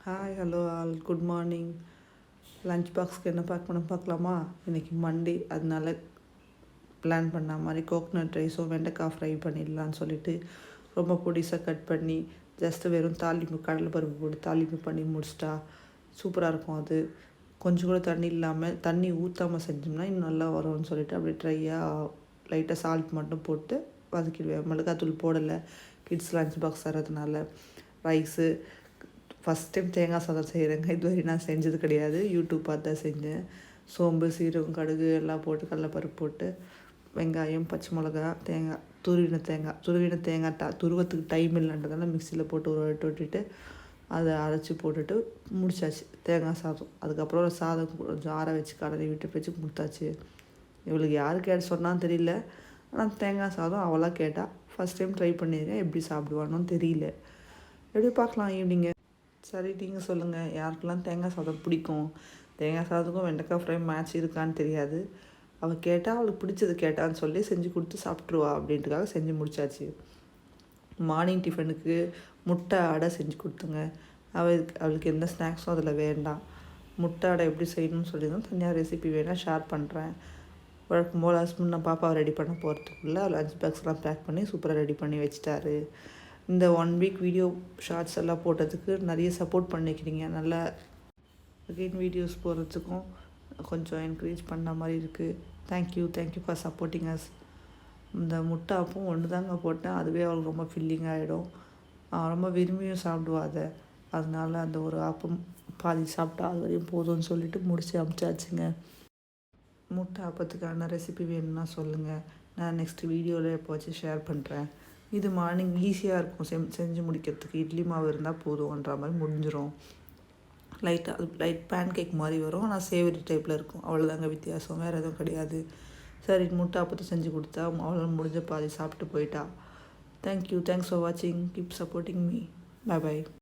Hi hello all good morning. Lunch பாக்ஸ்க்கு என்ன pack பண்ண பார்க்கலாமா? இன்றைக்கி மண்டே, அதனால பிளான் பண்ண மாதிரி கோக்னட் ரைஸும் வெண்டைக்காய் ஃப்ரை பண்ணிடலான்னு சொல்லிட்டு ரொம்ப பொடிசாக கட் பண்ணி ஜஸ்ட்டு வெறும் தாளிப்பு கடலைப்பருப்பு போட்டு தாளிப்பு பண்ணி முடிச்சிட்டா சூப்பராக இருக்கும். அது கொஞ்சம் கூட தண்ணி இல்லாமல் தண்ணி ஊற்றாமல் செஞ்சோம்னா இன்னும் நல்லா வரும்னு சொல்லிட்டு அப்படியே ட்ரையாக லைட்டாக சால்ட் மட்டும் போட்டு வதக்கிடுவேன். மிளகாத்தூள் போடலை, கிட்ஸ் லஞ்ச் பாக்ஸ் தரதுனால. ரைஸு ஃபஸ்ட் டைம் தேங்காய் சாதம் செய்கிறேங்க. இதுவரை நான் செஞ்சது கிடையாது, யூடியூப் பார்த்து தான் செஞ்சேன். சோம்பு, சீரகம், கடுகு எல்லாம் போட்டு கடலைப்பருப்பு போட்டு வெங்காயம், பச்சை மிளகா, தேங்காய் துருவின தேங்காய் துருவத்துக்கு டைம் இல்லைன்றதால மிக்சியில் போட்டு ஒரு விட்டுட்டு அதை அரைச்சி போட்டுட்டு முடிச்சாச்சு தேங்காய் சாதம். அதுக்கப்புறம் சாதம் கொஞ்சம் ஆற வச்சு கடலை விட்டு வச்சு கொடுத்தாச்சு. இவளுக்கு யார் கேட்டு சொன்னான்னு தெரியல, ஆனால் தேங்காய் சாதம் அவளாக கேட்டால் ஃபஸ்ட் டைம் ட்ரை பண்ணிடுறேன். எப்படி சாப்பிடுவானோன்னு தெரியல. எப்படி பார்க்கலாம் ஈவினிங்கு. சரி, நீங்கள் சொல்லுங்கள், யாருக்கெல்லாம் தேங்காய் சாதம் பிடிக்கும்? தேங்காய் சாதத்துக்கும் வெண்டைக்காய் ஃப்ரை மேட்ச் இருக்கான்னு தெரியாது. அவள் கேட்டால் அவளுக்கு பிடிச்சது கேட்டான்னு சொல்லி செஞ்சு கொடுத்து சாப்பிட்ருவா அப்படின்ட்டுக்காக செஞ்சு முடிச்சாச்சு. மார்னிங் டிஃபனுக்கு முட்டை அடை செஞ்சு கொடுத்துங்க. அவளுக்கு எந்த ஸ்நாக்ஸும் அதில் வேண்டாம். முட்டை அடை எப்படி செய்யணும்னு சொல்லியிருந்தோம், தனியாக ரெசிபி வேணால் ஷேர் பண்ணுறேன். வழக்கம் போல் ஹஸ்பண்ட் நான் பாப்பாவை ரெடி பண்ண போகிறதுக்குள்ளே லஞ்ச் பாக்ஸ்லாம் பேக் பண்ணி சூப்பராக ரெடி பண்ணி வச்சிட்டாரு. இந்த 1 வீக் வீடியோ ஷார்ட்ஸ் எல்லாம் போட்டதுக்கு நிறைய சப்போர்ட் பண்ணிக்கிறீங்க. நல்லா அகெயின் வீடியோஸ் போடுறதுக்கும் கொஞ்சம் என்கரேஜ் பண்ண மாதிரி இருக்குது. Thank you for supporting us. இந்த முட்டை அப்பவும் ஒன்று தாங்க போட்டேன், அதுவே அவளுக்கு ரொம்ப ஃபில்லிங் ஆகிடும். ரொம்ப விரும்பியும் சாப்பிடுவா அதை. அதனால அந்த ஒரு ஆப்பம் பாதி சாப்பிட்டா அது வரையும் போதும்னு சொல்லிட்டு முடிச்சு அமுச்சாச்சுங்க. முட்டை ஆப்பத்துக்கான ரெசிபி வேணும்னா சொல்லுங்கள், நான் நெக்ஸ்ட் வீடியோவில் எப்போவாச்சும் ஷேர் பண்ணுறேன். இது மார்னிங் ஈஸியாக இருக்கும் செஞ்சு முடிக்கிறதுக்கு. இட்லி மாவு இருந்தால் போதும்ன்ற மாதிரி முடிஞ்சிடும். லைட் பேன் கேக் மாதிரி வரும், ஆனால் சேவரி டைப்பில் இருக்கும். அவ்வளோதாங்க வித்தியாசம், வேறு எதுவும் கிடையாது. சரி, முட்டை அப்பத்தை செஞ்சு கொடுத்தா அவளால் முடிஞ்ச பாதி சாப்பிட்டு போயிட்டா. தேங்க்ஸ் ஃபார் வாட்சிங். Keep supporting me. பை.